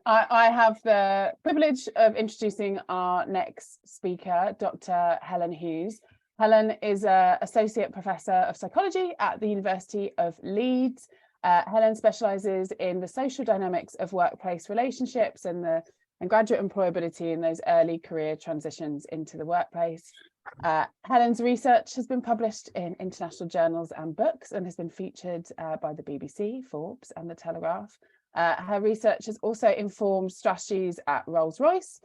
I have the privilege of introducing our next speaker, Dr. Helen Hughes. Helen is an Associate Professor of Psychology at the University of Leeds. Helen specialises in the social dynamics of workplace relationships and graduate employability in those early career transitions into the workplace. Helen's research has been published in international journals and books and has been featured by the BBC, Forbes and The Telegraph. Her research has also informed strategies at Rolls-Royce,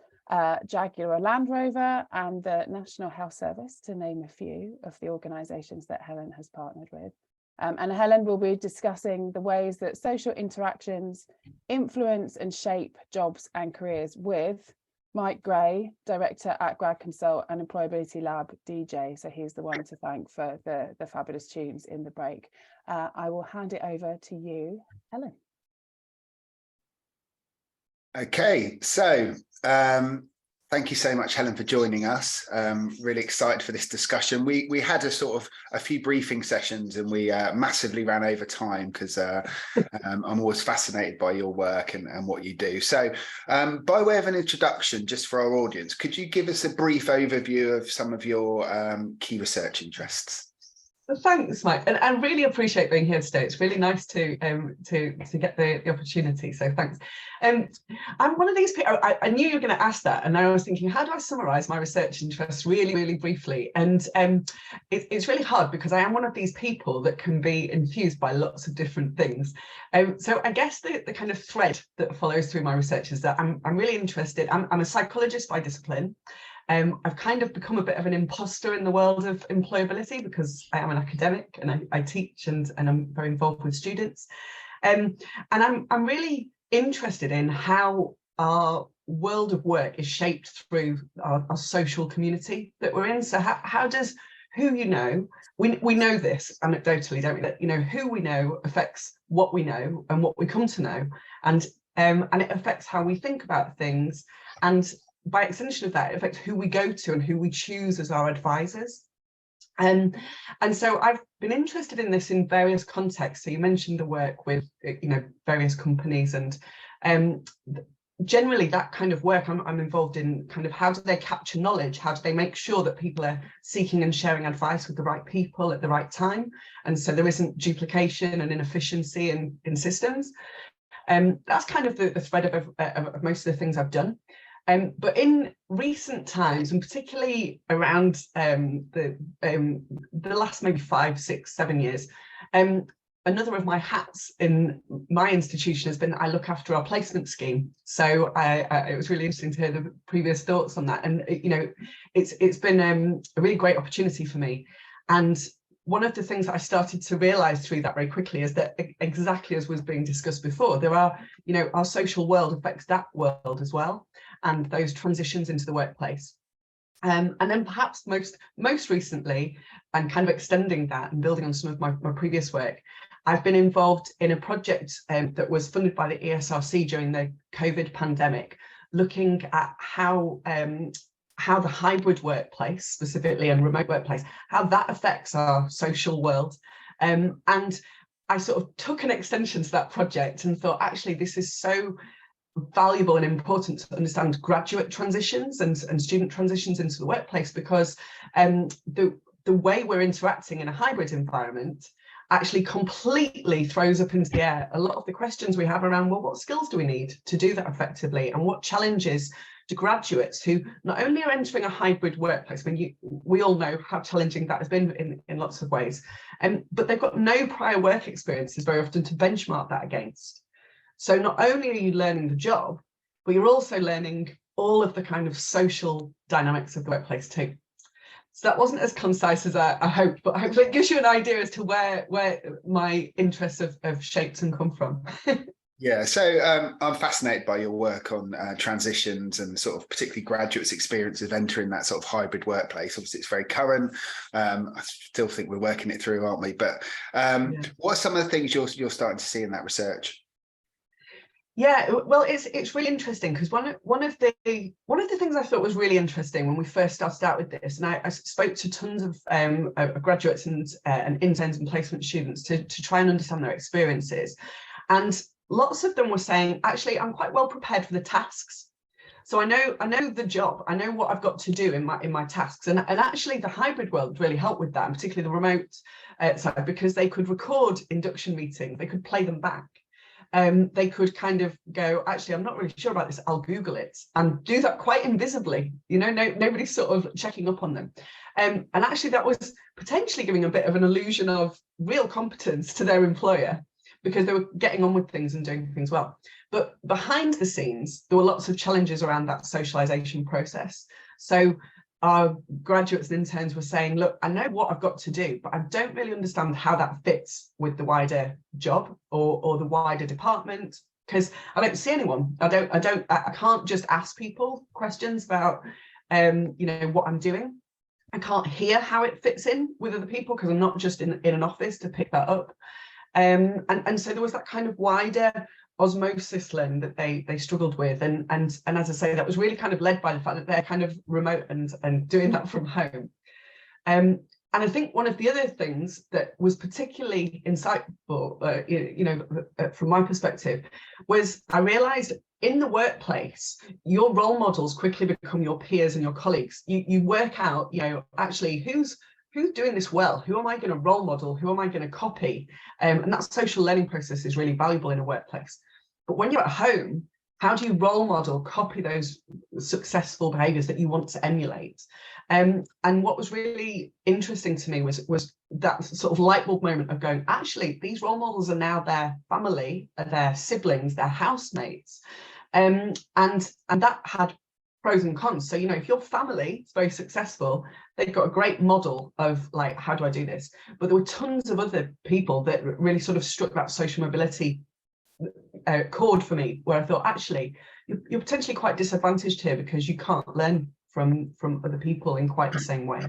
Jaguar Land Rover and the National Health Service, to name a few of the organisations that Helen has partnered with. And Helen will be discussing the ways that social interactions influence and shape jobs and careers with Mike Gray, Director at Gradconsult and Employability Lab, DJ. So he's the one to thank for the fabulous tunes in the break. I will hand it over to you, Helen. Okay, so thank you so much, Helen, for joining us. Really excited for this discussion. We had a few briefing sessions and we massively ran over time because I'm always fascinated by your work and what you do. So by way of an introduction, just for our audience, could you give us a brief overview of some of your key research interests? Well, thanks, Mike, and I really appreciate being here today. It's really nice to get the opportunity. So thanks. I'm one of these people. I knew you were going to ask that, and I was thinking, how do I summarise my research interests really briefly? And it's really hard because I am one of these people that can be infused by lots of different things. So I guess the kind of thread that follows through my research is that I'm really interested. I'm a psychologist by discipline. I've kind of become a bit of an imposter in the world of employability because I am an academic and I teach and I'm very involved with students. And I'm really interested in how our world of work is shaped through our social community that we're in. So how does who you know, we know this anecdotally, don't we? That, you know, who we know affects what we know and what we come to know. And it affects how we think about things. And by extension of that, it affects who we go to and who we choose as our advisors. And so I've been interested in this in various contexts. So you mentioned the work with, you know, various companies, and generally that kind of work I'm involved in, kind of how do they capture knowledge? How do they make sure that people are seeking and sharing advice with the right people at the right time? And so there isn't duplication and inefficiency in systems. That's kind of the thread of most of the things I've done. But in recent times, and particularly around the last maybe 5, 6, 7 years, another of my hats in my institution has been I look after our placement scheme. So it was really interesting to hear the previous thoughts on that. And you know, it's been a really great opportunity for me. And one of the things that I started to realise through that very quickly is that exactly as was being discussed before, there are, you know, our social world affects that world as well, and those transitions into the workplace. And then perhaps most recently, and kind of extending that and building on some of my previous work, I've been involved in a project that was funded by the ESRC during the COVID pandemic, looking at how the hybrid workplace specifically and remote workplace, how that affects our social world. And I sort of took an extension to that project and thought, actually, this is so valuable and important to understand graduate transitions and student transitions into the workplace, because the way we're interacting in a hybrid environment actually completely throws up into the air a lot of the questions we have around, well, what skills do we need to do that effectively, and what challenges to graduates who not only are entering a hybrid workplace, I mean, we all know how challenging that has been in lots of ways, but they've got no prior work experiences very often to benchmark that against. So not only are you learning the job, but you're also learning all of the kind of social dynamics of the workplace too. So that wasn't as concise as I hoped, but hopefully it gives you an idea as to where my interests have shaped and come from. Yeah, so I'm fascinated by your work on transitions and sort of particularly graduates' experience of entering that sort of hybrid workplace. Obviously, it's very current. I still think we're working it through, aren't we? But what are some of the things you're starting to see in that research? Yeah, well, it's really interesting because one of the things I thought was really interesting when we first started out with this, and I spoke to tons of graduates and interns and placement students to try and understand their experiences, and lots of them were saying, actually, I'm quite well prepared for the tasks. So I know the job, I know what I've got to do in my tasks. And actually the hybrid world really helped with that, and particularly the remote side, because they could record induction meetings, they could play them back. They could kind of go, actually, I'm not really sure about this, I'll Google it, and do that quite invisibly. Nobody's sort of checking up on them. And actually that was potentially giving a bit of an illusion of real competence to their employer, because they were getting on with things and doing things well. But behind the scenes, there were lots of challenges around that socialization process. So our graduates and interns were saying, look, I know what I've got to do, but I don't really understand how that fits with the wider job or the wider department, because I don't see anyone. I can't just ask people questions about what I'm doing. I can't hear how it fits in with other people, because I'm not just in an office to pick that up. And so there was that kind of wider osmosis learning that they struggled with, and as I say, that was really kind of led by the fact that they're kind of remote and doing that from home. And I think one of the other things that was particularly insightful, from my perspective, was I realized in the workplace, your role models quickly become your peers and your colleagues. You work out, actually who's doing this well, who am I going to role model, who am I going to copy, and that social learning process is really valuable in a workplace. But when you're at home, how do you role model, copy those successful behaviors that you want to emulate? And what was really interesting to me was that sort of light bulb moment of going, actually, these role models are now their family, their siblings, their housemates. And that had pros and cons. So, if your family is very successful, they've got a great model of like, how do I do this? But there were tons of other people that really sort of struck that social mobility chord for me, where I thought, actually, you're potentially quite disadvantaged here because you can't learn from other people in quite the same way.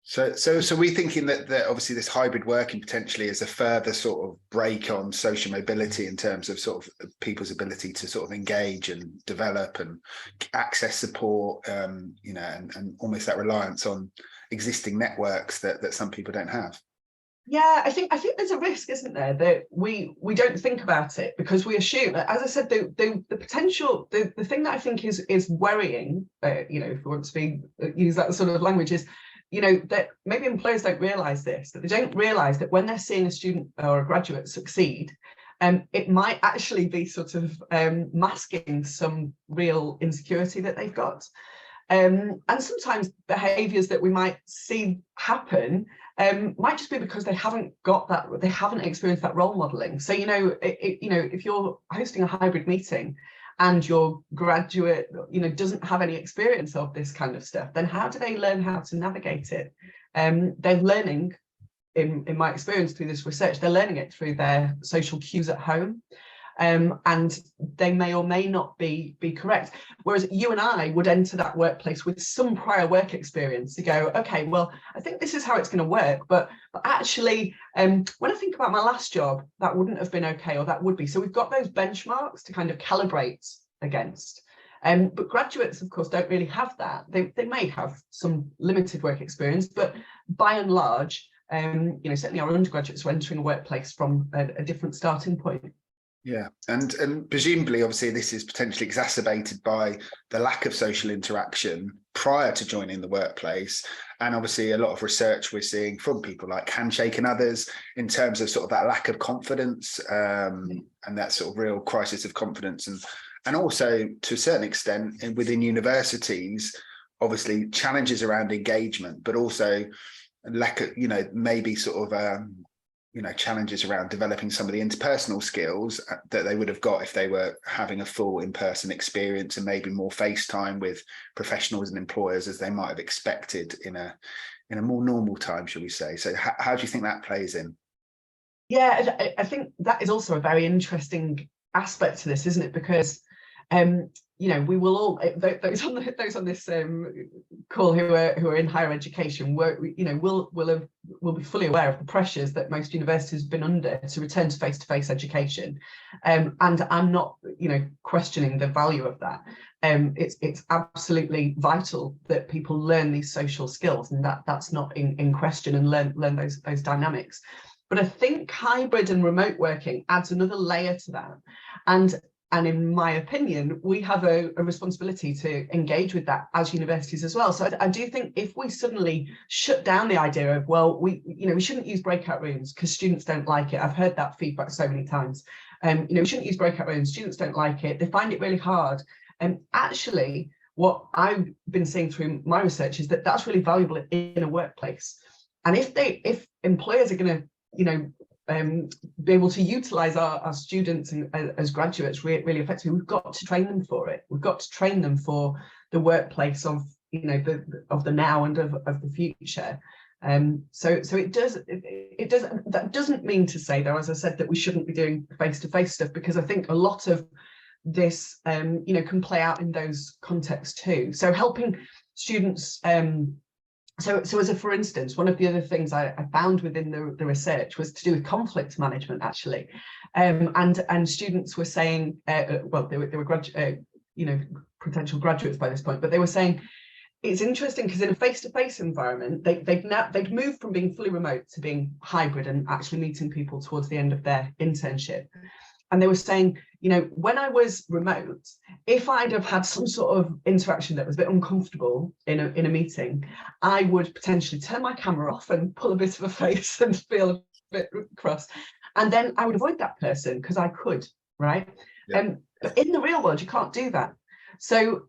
So we're thinking that obviously this hybrid working potentially is a further sort of break on social mobility in terms of sort of people's ability to sort of engage and develop and access support, and almost that reliance on existing networks that some people don't have. Yeah, I think there's a risk, isn't there, that we don't think about it because we assume, as I said, the potential, the thing that I think is worrying, if we want to use that sort of language, is that maybe employers don't realize this, that they don't realize that when they're seeing a student or a graduate succeed, it might actually be sort of masking some real insecurity that they've got. And sometimes behaviors that we might see happen might just be because they haven't got that, they haven't experienced that role modeling. So, if you're hosting a hybrid meeting and your graduate, doesn't have any experience of this kind of stuff, then how do they learn how to navigate it? They're learning, in my experience through this research, they're learning it through their social cues at home. And they may or may not be correct. Whereas you and I would enter that workplace with some prior work experience to go, okay, well, I think this is how it's going to work. But actually, when I think about my last job, that wouldn't have been okay, or that would be. So we've got those benchmarks to kind of calibrate against. But graduates, of course, don't really have that. They may have some limited work experience, but by and large, certainly our undergraduates are entering a workplace from a different starting point. Yeah, and presumably, obviously, this is potentially exacerbated by the lack of social interaction prior to joining the workplace. And obviously, a lot of research we're seeing from people like Handshake and others in terms of sort of that lack of confidence, and that sort of real crisis of confidence. And also, to a certain extent, within universities, obviously, challenges around engagement, but also lack of, maybe sort of challenges around developing some of the interpersonal skills that they would have got if they were having a full in-person experience and maybe more face time with professionals and employers as they might have expected in a more normal time, shall we say. So how do you think that plays in? Yeah, I think that is also a very interesting aspect to this, isn't it? Because we will all, those on this call who are in higher education, will be fully aware of the pressures that most universities have been under to return to face-to-face education, and I'm not questioning the value of that. It's absolutely vital that people learn these social skills, and that's not in question, and learn those dynamics. But I think hybrid and remote working adds another layer to that. And in my opinion, we have a responsibility to engage with that as universities as well. So I do think if we suddenly shut down the idea of, well, we shouldn't use breakout rooms because students don't like it. I've heard that feedback so many times. We shouldn't use breakout rooms. Students don't like it. They find it really hard. And actually, what I've been seeing through my research is that that's really valuable in a workplace. And if employers are going to, be able to utilize our students and as graduates really effectively, we've got to train them for it. We've got to train them for the workplace of the now and of the future. So that doesn't mean to say, though, as I said, that we shouldn't be doing face-to-face stuff, because I think a lot of this can play out in those contexts too. So helping students. So as a for instance, one of the other things I found within the research was to do with conflict management, actually, and students were saying, well, they were potential graduates by this point, but they were saying it's interesting because in a face-to-face environment, they'd moved from being fully remote to being hybrid and actually meeting people towards the end of their internship. And they were saying, when I was remote, if I'd have had some sort of interaction that was a bit uncomfortable in a meeting, I would potentially turn my camera off and pull a bit of a face and feel a bit cross. And then I would avoid that person because I could, right? Yeah. But in the real world, you can't do that. So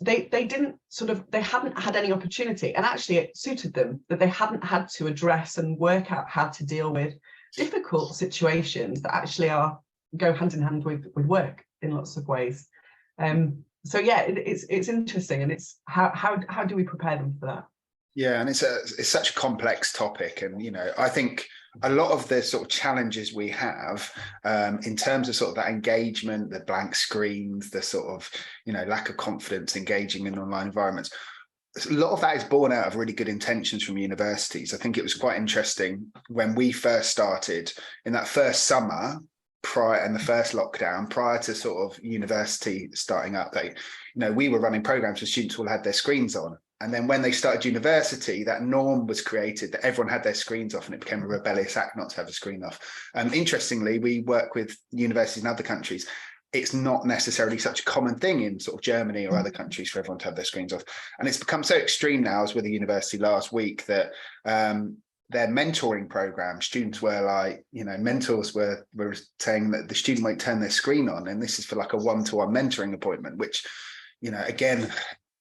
they hadn't had any opportunity. And actually it suited them that they hadn't had to address and work out how to deal with difficult situations that actually go hand in hand with work in lots of ways. So yeah, it's interesting, and it's how do we prepare them for that? Yeah, and it's such a complex topic, and I think a lot of the sort of challenges we have in terms of sort of that engagement, the blank screens, the sort of lack of confidence engaging in online environments. A lot of that is born out of really good intentions from universities. I think it was quite interesting when we first started in that first summer in the first lockdown, prior to sort of university starting up, we were running programs where students all had their screens on. And then when they started university, that norm was created that everyone had their screens off, and it became a rebellious act not to have a screen off. Interestingly, we work with universities in other countries. It's not necessarily such a common thing in sort of Germany or other countries for everyone to have their screens off. And it's become so extreme now, as with the university last week, that their mentoring program, students were like, mentors were saying that the student won't turn their screen on. And this is for like a one-to-one mentoring appointment, which, again,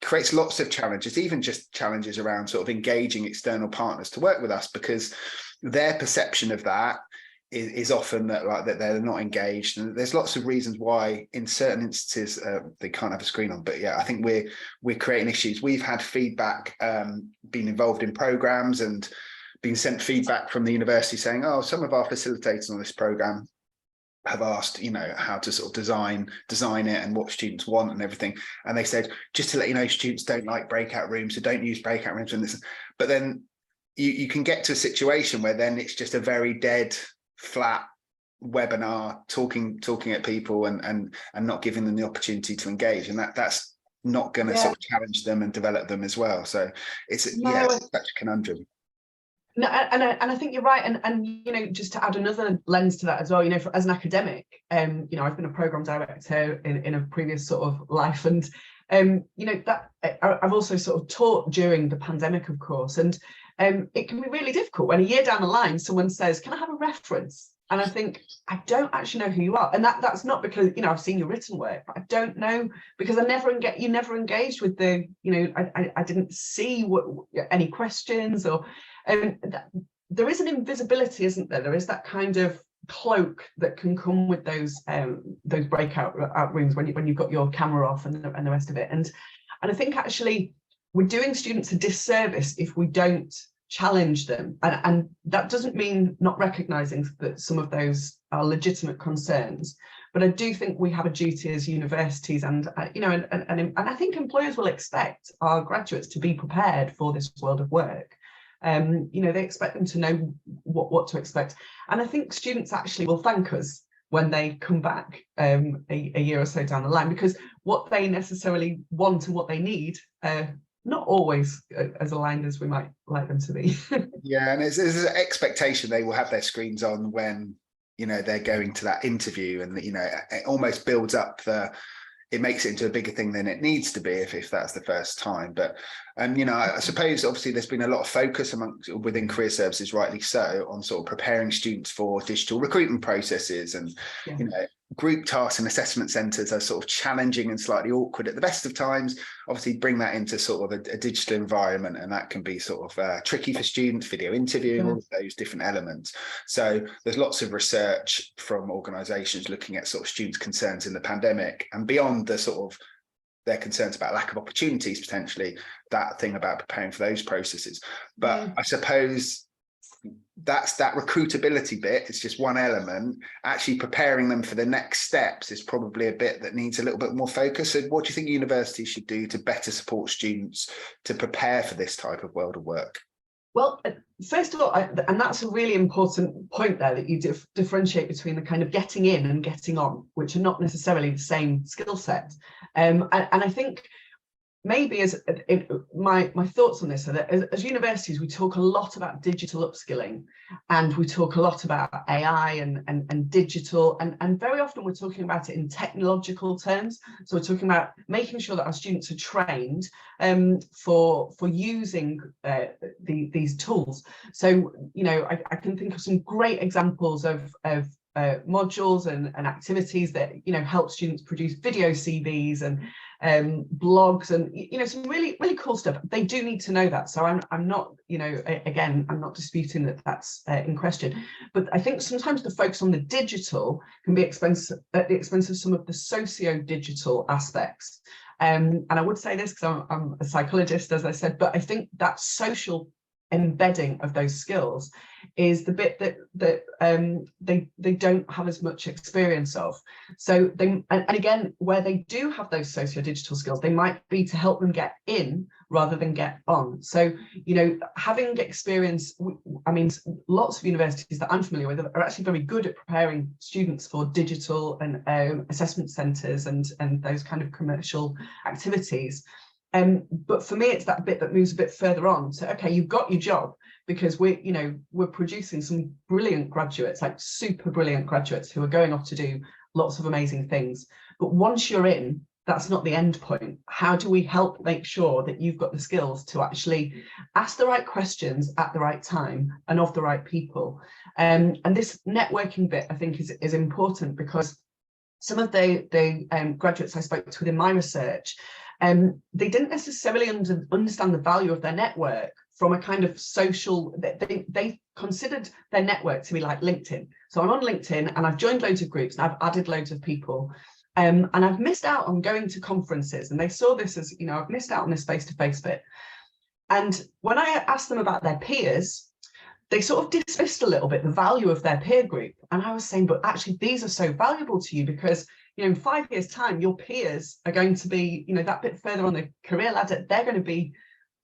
creates lots of challenges, even just challenges around sort of engaging external partners to work with us, because their perception of that is often that they're not engaged. And there's lots of reasons why in certain instances they can't have a screen on. But yeah, I think we're creating issues. We've had feedback, been involved in programs and been sent feedback from the university saying, oh, some of our facilitators on this program have asked, how to sort of design it and what students want and everything. And they said, just to let you know, students don't like breakout rooms, so don't use breakout rooms and this. But then you can get to a situation where then it's just a very dead, flat webinar, talking at people and not giving them the opportunity to engage. And that's not going to sort of challenge them and develop them as well. So it's such a conundrum. No, and I think you're right, and just to add another lens to that as well, as an academic, I've been a program director in a previous sort of life, and that I've also sort of taught during the pandemic, of course, and it can be really difficult when a year down the line someone says, "Can I have a reference?" And I think, I don't actually know who you are, and that's not because I've seen your written work, but I don't know, because you never engaged with the I didn't see any questions or. There is an invisibility, isn't there? There is that kind of cloak that can come with those breakout rooms when you've got your camera off and the rest of it. And I think actually we're doing students a disservice if we don't challenge them. And that doesn't mean not recognizing that some of those are legitimate concerns. But I do think we have a duty as universities, and I think employers will expect our graduates to be prepared for this world of work. They expect them to know what to expect, and I think students actually will thank us when they come back a year or so down the line, because what they necessarily want and what they need not always as aligned as we might like them to be. Yeah, and there's an expectation they will have their screens on when, you know, they're going to that interview, and, you know, it almost builds up it makes it into a bigger thing than it needs to be if that's the first time. But you know, I suppose obviously there's been a lot of focus within career services, rightly so, on sort of preparing students for digital recruitment processes, and you know, group tasks and assessment centres are sort of challenging and slightly awkward at the best of times. Obviously bring that into sort of a digital environment, and that can be sort of tricky for students, video interviewing, all of those different elements. So there's lots of research from organisations looking at sort of students' concerns in the pandemic, and beyond the sort of their concerns about lack of opportunities, potentially that thing about preparing for those processes. But I suppose that's that recruitability bit. It's just one element. Actually preparing them for the next steps is probably a bit that needs a little bit more focus. So what do you think universities should do to better support students to prepare for this type of world of work? Well, first of all, and that's a really important point there, that you differentiate between the kind of getting in and getting on, which are not necessarily the same skill set. And I think maybe my thoughts on this are that as universities, we talk a lot about digital upskilling, and we talk a lot about AI and digital, and very often we're talking about it in technological terms. So we're talking about making sure that our students are trained for using these tools. So, you know, I can think of some great examples of modules and activities that, you know, help students produce video CVs and blogs, and, you know, some really cool stuff. They do need to know that. So I'm not, you know, again, I'm not disputing that that's in question, but I think sometimes the focus on the digital can be expensive at the expense of some of the socio-digital aspects. And I would say this because I'm a psychologist, as I said, but I think that social embedding of those skills is the bit that they don't have as much experience of. So they, and again, where they do have those socio-digital skills, they might be to help them get in rather than get on. So, you know, having experience, I mean, lots of universities that I'm familiar with are actually very good at preparing students for digital and assessment centres and those kind of commercial activities. But for me, it's that bit that moves a bit further on. So, okay, you've got your job, because we're producing some brilliant graduates, like super brilliant graduates who are going off to do lots of amazing things. But once you're in, that's not the end point. How do we help make sure that you've got the skills to actually ask the right questions at the right time and of the right people? And this networking bit, I think, is important, because some of the graduates I spoke to within my research, they didn't necessarily understand the value of their network from a kind of social, they considered their network to be like LinkedIn. So I'm on LinkedIn and I've joined loads of groups and I've added loads of people, and I've missed out on going to conferences, and they saw this as, you know, I've missed out on this face-to-face bit. And when I asked them about their peers, they sort of dismissed a little bit the value of their peer group. And I was saying, but actually these are so valuable to you, because, you know, in 5 years' time, your peers are going to be, you know, that bit further on the career ladder, they're going to be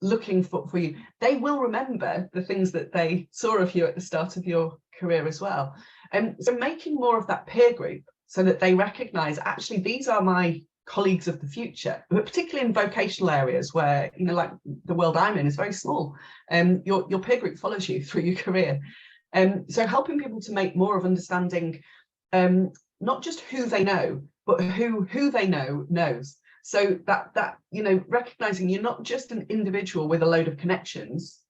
looking for you. They will remember the things that they saw of you at the start of your career as well. And so making more of that peer group so that they recognise, actually, these are my colleagues of the future, but particularly in vocational areas where, you know, like the world I'm in is very small. Your peer group follows you through your career. So helping people to make more of understanding not just who they know, but who they know knows. So that you know, recognizing you're not just an individual with a load of connections,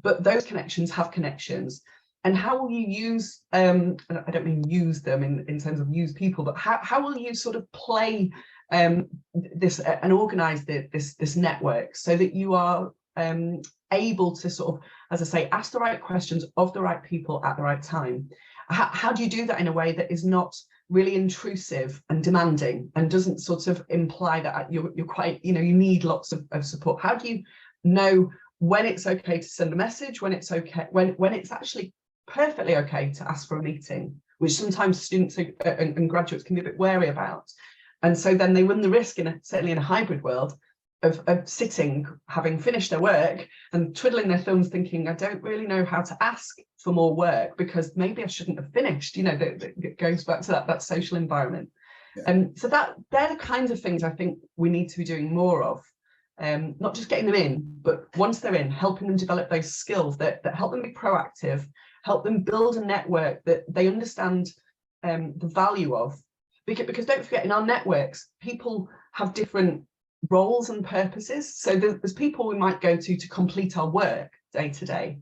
but those connections have connections. And how will you use, I don't mean use them in terms of use people, but how will you sort of play this and organize this network so that you are able to sort of, as I say, ask the right questions of the right people at the right time? How do you do that in a way that is not really intrusive and demanding and doesn't sort of imply that you're quite, you know, you need lots of support? How do you know when it's okay to send a message, when it's okay, when it's actually perfectly okay to ask for a meeting, which sometimes students and graduates can be a bit wary about? And so then they run the risk, certainly in a hybrid world, of sitting, having finished their work and twiddling their thumbs thinking, I don't really know how to ask for more work because maybe I shouldn't have finished. You know, that goes back to that social environment. And so they're the kinds of things I think we need to be doing more of. not just getting them in, but once they're in, helping them develop those skills that help them be proactive, help them build a network that they understand the value of. Because don't forget, in our networks, people have different roles and purposes. So there's people we might go to complete our work day to day,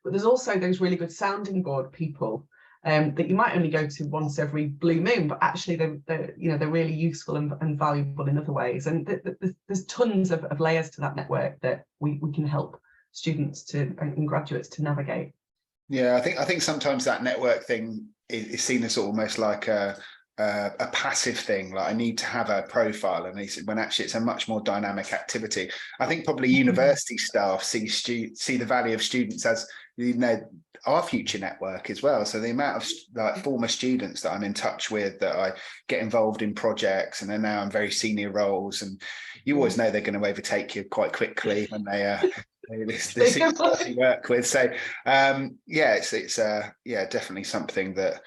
but there's also those really good sounding board people that you might only go to once every blue moon, but actually they're really useful and valuable in other ways. And there's tons of layers to that network that we can help students and graduates to navigate. Yeah, I think sometimes that network thing is seen as almost like a passive thing, like I need to have a profile, and when actually it's a much more dynamic activity. I think probably university staff see the value of students as, you know, our future network as well. So the amount of like former students that I'm in touch with, that I get involved in projects, and then now in very senior roles, and you always know they're going to overtake you quite quickly when they they work with. So it's definitely something that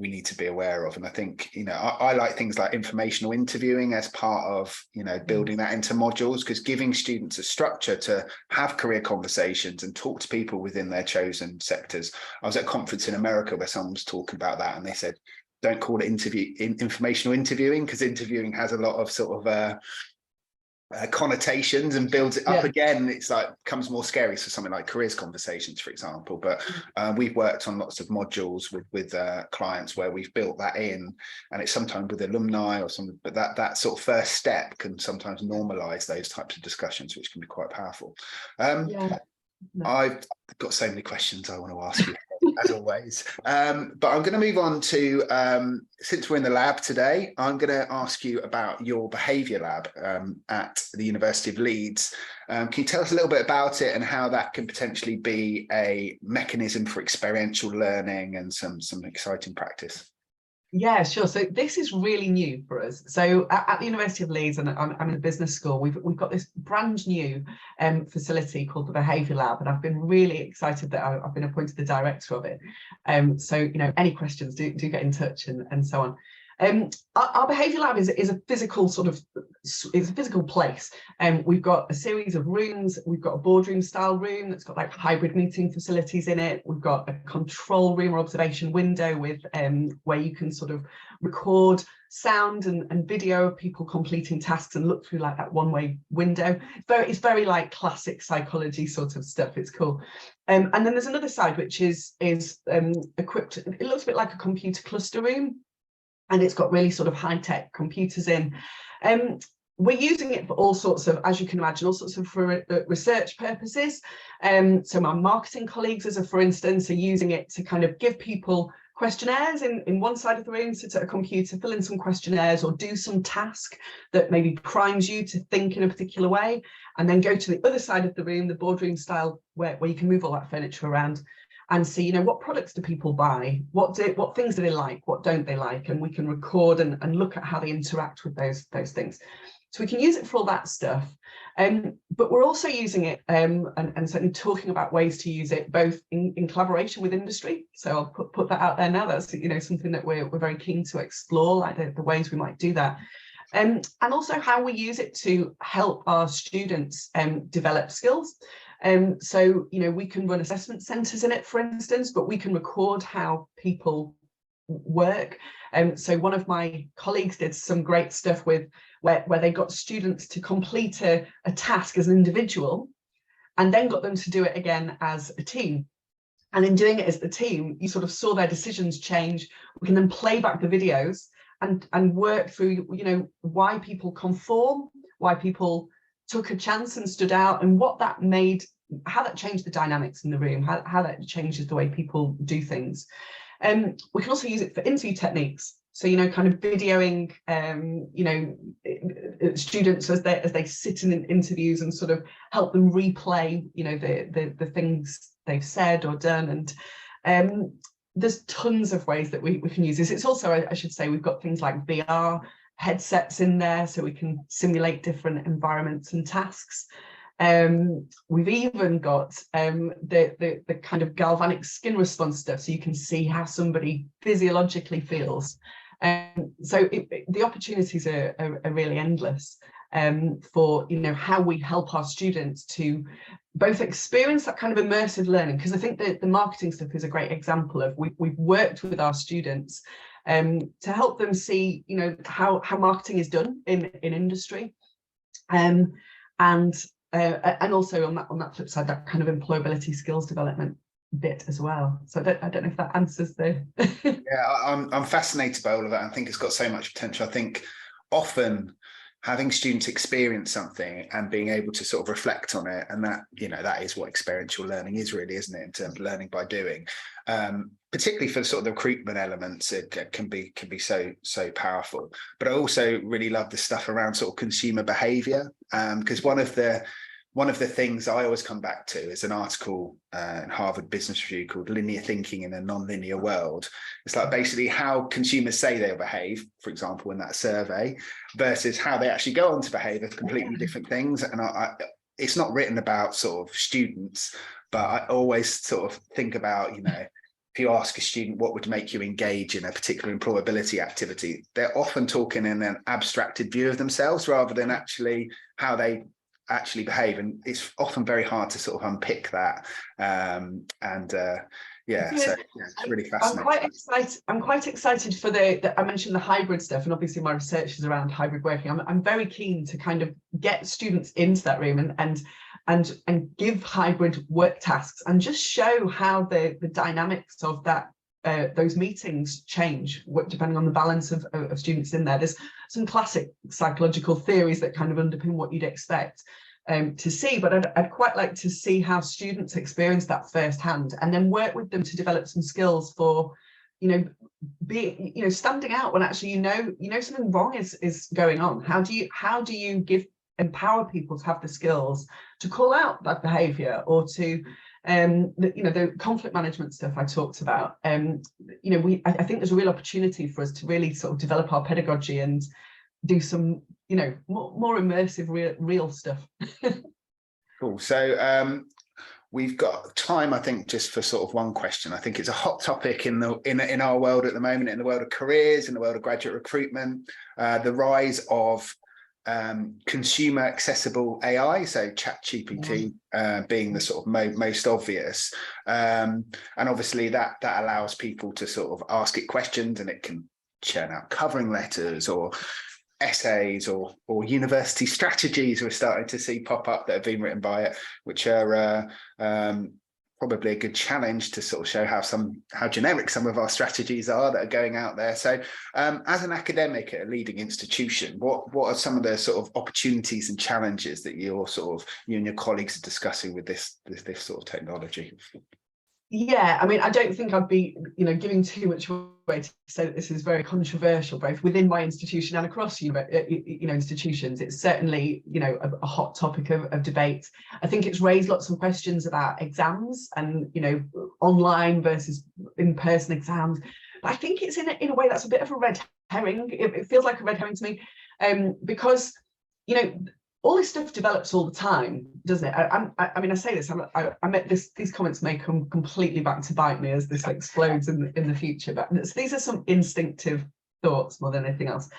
we need to be aware of. And I think, you know, I like things like informational interviewing as part of, you know, building that into modules, because giving students a structure to have career conversations and talk to people within their chosen sectors. I was at a conference in America where someone was talking about that, and they said, don't call it informational interviewing, because interviewing has a lot of sort of connotations and builds it up again. It's like becomes more scary. So something like careers conversations, for example. But we've worked on lots of modules with clients where we've built that in, and it's sometimes with alumni or something. But that sort of first step can sometimes normalize those types of discussions, which can be quite powerful. I've got so many questions I want to ask you, as always. But I'm going to move on to, since we're in the lab today, I'm going to ask you about your behaviour lab at the University of Leeds. Can you tell us a little bit about it and how that can potentially be a mechanism for experiential learning and some exciting practice? Yeah, sure. So this is really new for us. So at the University of Leeds, and I'm in a business school, we've got this brand new facility called the Behaviour Lab, and I've been really excited that I've been appointed the director of it. So, you know, any questions, do get in touch and so on. Our behaviour lab is a physical it's a physical place. We've got a series of rooms. We've got a boardroom style room that's got like hybrid meeting facilities in it. We've got a control room or observation window with where you can sort of record sound and video of people completing tasks and look through like that one-way window. It's very like classic psychology sort of stuff. It's cool. And then there's another side which is equipped. It looks a bit like a computer cluster room, and it's got really sort of high-tech computers in. We're using it for all sorts of, as you can imagine, all sorts of for research purposes. So my marketing colleagues, for instance, are using it to kind of give people questionnaires in one side of the room, sit at a computer, fill in some questionnaires or do some task that maybe primes you to think in a particular way, and then go to the other side of the room, the boardroom style, where you can move all that furniture around and see, you know, what products do people buy? What things do they like? What don't they like? And we can record and look at how they interact with those things. So we can use it for all that stuff. But we're also using it and certainly talking about ways to use it both in collaboration with industry. So I'll put that out there now. That's, you know, something that we're very keen to explore, like the ways we might do that. And also how we use it to help our students develop skills. So, you know, we can run assessment centres in it, for instance, but we can record how people work. So one of my colleagues did some great stuff with where they got students to complete a task as an individual and then got them to do it again as a team. And in doing it as the team, you sort of saw their decisions change. We can then play back the videos and work through, you know, why people conform, why people took a chance and stood out, and what that made, how that changed the dynamics in the room, how that changes the way people do things. We can also use it for interview techniques. So, you know, kind of videoing, you know, students as they sit in interviews and sort of help them replay, you know, the things they've said or done. And there's tons of ways that we can use this. It's also, I should say, we've got things like VR headsets in there, so we can simulate different environments and tasks. We've even got the kind of galvanic skin response stuff, so you can see how somebody physiologically feels. So the opportunities are really endless. for, you know, how we help our students to both experience that kind of immersive learning, because I think that the marketing stuff is a great example of we've worked with our students to help them see, you know, how marketing is done in industry, and also on that flip side, that kind of employability skills development bit as well. So I don't know if that answers the Yeah, I'm fascinated by all of that. I think it's got so much potential. I think often having students experience something and being able to sort of reflect on it, and that, you know, that is what experiential learning is really, isn't it, in terms of learning by doing, particularly for sort of the recruitment elements. It can be so powerful. But I also really love the stuff around sort of consumer behavior, because one of the things I always come back to is an article in Harvard Business Review called Linear Thinking in a Non-Linear World. It's like basically how consumers say they'll behave, for example, in that survey, versus how they actually go on to behave as completely different things. And it's not written about sort of students, but I always sort of think about, you know, if you ask a student what would make you engage in a particular employability activity, they're often talking in an abstracted view of themselves rather than actually how they actually behave, and it's often very hard to sort of unpick that. It's really fascinating. I'm quite excited for the I mentioned the hybrid stuff, and obviously my research is around hybrid working. I'm very keen to kind of get students into that room and give hybrid work tasks and just show how the dynamics of that those meetings change depending on the balance of students in there. There's some classic psychological theories that kind of underpin what you'd expect to see, but I'd quite like to see how students experience that firsthand, and then work with them to develop some skills for, you know, standing out when actually you know something wrong is going on. How do you empower people to have the skills to call out that behavior, or to the conflict management stuff I talked about. I think there's a real opportunity for us to really sort of develop our pedagogy and do some, you know, more immersive real stuff. Cool. So we've got time, I think, just for sort of one question. I think it's a hot topic in our world at the moment, in the world of careers, in the world of graduate recruitment, the rise of consumer accessible AI, so ChatGPT being the sort of most obvious, and obviously that allows people to sort of ask it questions, and it can churn out covering letters or essays or university strategies we're starting to see pop up that have been written by it, which are probably a good challenge to sort of show how generic some of our strategies are that are going out there. So as an academic at a leading institution, what are some of the sort of opportunities and challenges that you and your colleagues are discussing with this sort of technology? Yeah, I mean, I don't think I'd be, you know, giving too much away to say that this is very controversial, both within my institution and across, institutions. It's certainly, you know, a hot topic of debate. I think it's raised lots of questions about exams and, you know, online versus in-person exams. But I think it's in a way that's a bit of a red herring. It feels like a red herring to me, because, you know, all this stuff develops all the time, doesn't it? I mean, I say this, I met these comments may come completely back to bite me as this explodes in the future, but these are some instinctive thoughts more than anything else.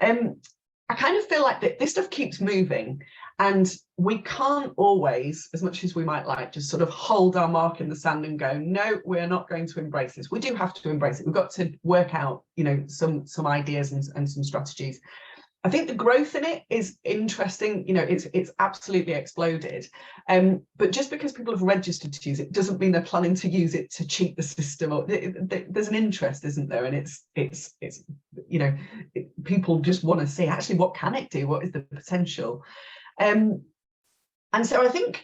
I kind of feel like that this stuff keeps moving, and we can't always, as much as we might like, just sort of hold our mark in the sand and go, no, we're not going to embrace this. We do have to embrace it. We've got to work out, you know, some ideas and some strategies. I think the growth in it is interesting. You know, it's absolutely exploded. But just because people have registered to use it doesn't mean they're planning to use it to cheat the system. Or there's an interest, isn't there? And it's you know, people just want to see actually what can it do? What is the potential? And so I think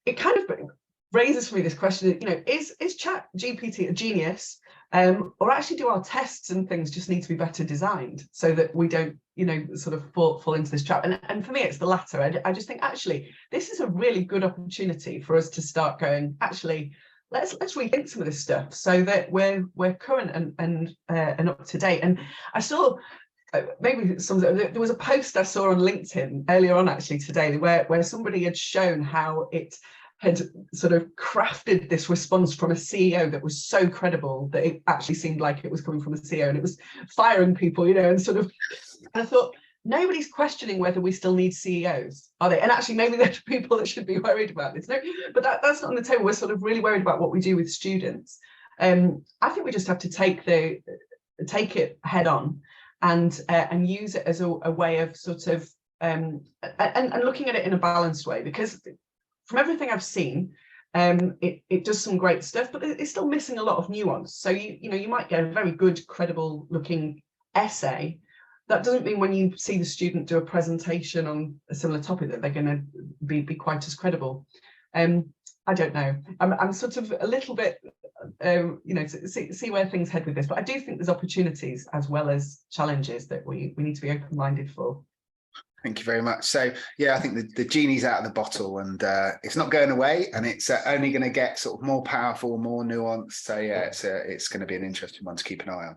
it kind of raises for me this question, you know, is ChatGPT a genius? Or actually do our tests and things just need to be better designed so that we don't, you know, sort of fall into this trap? And for me, it's the latter. I just think actually this is a really good opportunity for us to start going, actually, let's rethink some of this stuff so that we're current and up to date. And I saw maybe there was a post I saw on LinkedIn earlier on actually today where somebody had shown how it had sort of crafted this response from a CEO that was so credible that it actually seemed like it was coming from a CEO, and it was firing people, you know, and sort of, I thought, nobody's questioning whether we still need CEOs, are they? And actually, maybe there's people that should be worried about this. No, but that's not on the table. We're sort of really worried about what we do with students. I think we just have to take it head on and use it as a way of sort of and looking at it in a balanced way, because from everything I've seen, it does some great stuff, but it's still missing a lot of nuance. So you might get a very good, credible looking essay. That doesn't mean when you see the student do a presentation on a similar topic that they're going to be quite as credible. I don't know. I'm sort of a little bit, see where things head with this, but I do think there's opportunities as well as challenges that we need to be open-minded for. Thank you very much. So, yeah, I think the genie's out of the bottle, and it's not going away, and it's only going to get sort of more powerful, more nuanced. So, yeah, it's going to be an interesting one to keep an eye on.